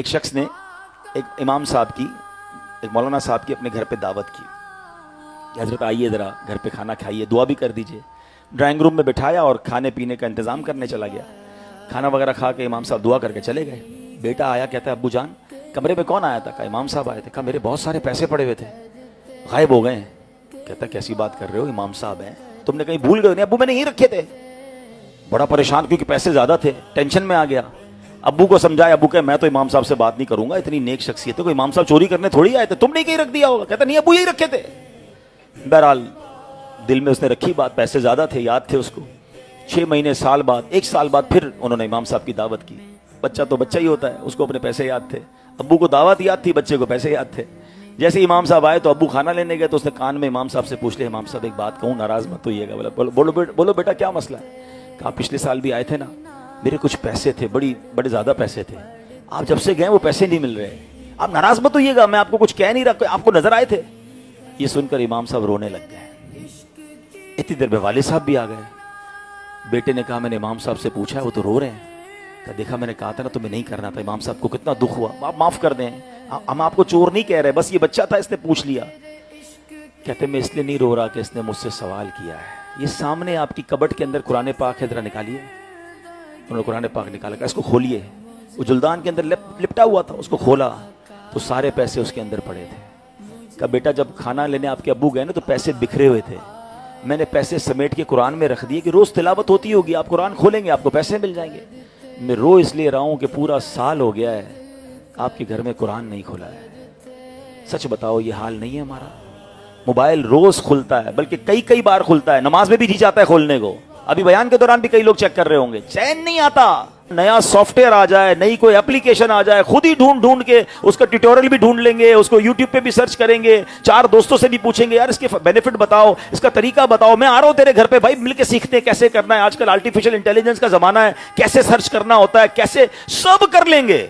ایک شخص نے ایک امام صاحب کی، ایک مولانا صاحب کی اپنے گھر پہ دعوت کی کہ حضرت آئیے ذرا گھر پہ کھانا کھائیے، دعا بھی کر دیجئے۔ ڈرائنگ روم میں بٹھایا اور کھانے پینے کا انتظام کرنے چلا گیا۔ کھانا وغیرہ کھا کے امام صاحب دعا کر کے چلے گئے۔ بیٹا آیا، کہتا ہے ابو جان کمرے میں کون آیا تھا؟ کہا امام صاحب آئے تھے۔ کہا میرے بہت سارے پیسے پڑے ہوئے تھے، غائب ہو گئے ہیں۔ کہتا کیسی بات کر رہے ہو، امام صاحب ہیں، تم نے کہیں بھول گئے؟ نہیں ابو میں نے یہیں رکھے تھے۔ بڑا پریشان کیونکہ پیسے زیادہ تھے، ٹینشن میں آ گیا۔ ابو کو سمجھایا، ابو کہ میں تو امام صاحب سے بات نہیں کروں گا، اتنی نیک شخصیت ہے، کوئی امام صاحب چوری کرنے تھوڑی آئے تھے، تم نے کہیں رکھ دیا ہوگا۔ کہتا نہیں ابو یہی رکھے تھے۔ بہرحال دل میں اس نے رکھی بات، پیسے زیادہ تھے، یاد تھے اس کو۔ 6 مہینے، سال بعد، 1 سال بعد پھر انہوں نے امام صاحب کی دعوت کی۔ بچہ تو بچہ ہی ہوتا ہے، اس کو اپنے پیسے یاد تھے، ابو کو دعوت یاد تھی، بچے کو پیسے یاد تھے۔ جیسے امام صاحب آئے تو ابو کھانا لینے گئے تو اس نے کان میں امام صاحب سے پوچھ لیا، امام صاحب ایک بات کہوں، ناراض مت ہوئیے گا۔ بولو بیٹا کیا مسئلہ ہے؟ کہا پچھلے سال بھی آئے تھے نا، میرے کچھ پیسے تھے، بڑے زیادہ پیسے تھے، آپ جب سے گئے وہ پیسے نہیں مل رہے، آپ ناراض مت ہوئیے گا، میں آپ کو کچھ کہہ نہیں رہا، آپ کو نظر آئے تھے۔ یہ سن کر امام صاحب رونے لگ گئے۔ اتنی دیر میں والد صاحب بھی آ گئے۔ بیٹے نے کہا میں نے امام صاحب سے پوچھا ہے، وہ تو رو رہے ہیں۔ کہا دیکھا میں نے کہا تھا نا تمہیں نہیں کرنا تھا، امام صاحب کو کتنا دکھ ہوا، آپ معاف کر دیں، ہم آپ کو چور نہیں کہہ رہے، بس یہ بچہ تھا اس نے پوچھ لیا۔ کہتے میں اس لیے نہیں رو رہا کہ اس نے مجھ سے سوال کیا ہے۔ یہ سامنے آپ کی کبٹ کے اندر قرآن پاک ہے، ذرا نکالیے۔ انہوں نے قرآن پاک نکالا، کہا اس کو کھولیے۔ وہ جلدان کے اندر لپٹا ہوا تھا، اس کو کھولا تو سارے پیسے اس کے اندر پڑے تھے۔ کہا بیٹا جب کھانا لینے آپ کے ابو گئے نا تو پیسے بکھرے ہوئے تھے، میں نے پیسے سمیٹ کے قرآن میں رکھ دیے کہ روز تلاوت ہوتی ہوگی، آپ قرآن کھولیں گے آپ کو پیسے مل جائیں گے۔ میں رو اس لیے رہا ہوں کہ پورا سال ہو گیا ہے آپ کے گھر میں قرآن نہیں کھولا ہے۔ سچ بتاؤ یہ حال نہیں ہے ہمارا؟ موبائل روز کھلتا ہے، بلکہ کئی بار کھلتا ہے، نماز میں بھی جی چاہتا ہے کھولنے کو۔ ابھی بیان کے دوران بھی کئی لوگ چیک کر رہے ہوں گے، چین نہیں آتا۔ نیا سافٹ ویئر آ جائے، نئی کوئی اپلیکیشن آ جائے، خود ہی ڈھونڈ کے اس کا ٹیوٹوریل بھی ڈھونڈ لیں گے، اس کو یوٹیوب پہ بھی سرچ کریں گے، 4 دوستوں سے بھی پوچھیں گے یار اس کے بینیفٹ بتاؤ، اس کا طریقہ بتاؤ، میں آ رہا ہوں تیرے گھر پہ بھائی، مل کے سیکھتے ہیں کیسے کرنا ہے۔ آج کل آرٹیفیشل انٹیلیجنس کا زمانہ ہے، کیسے سرچ کرنا ہوتا ہے، کیسے، سب کر لیں گے۔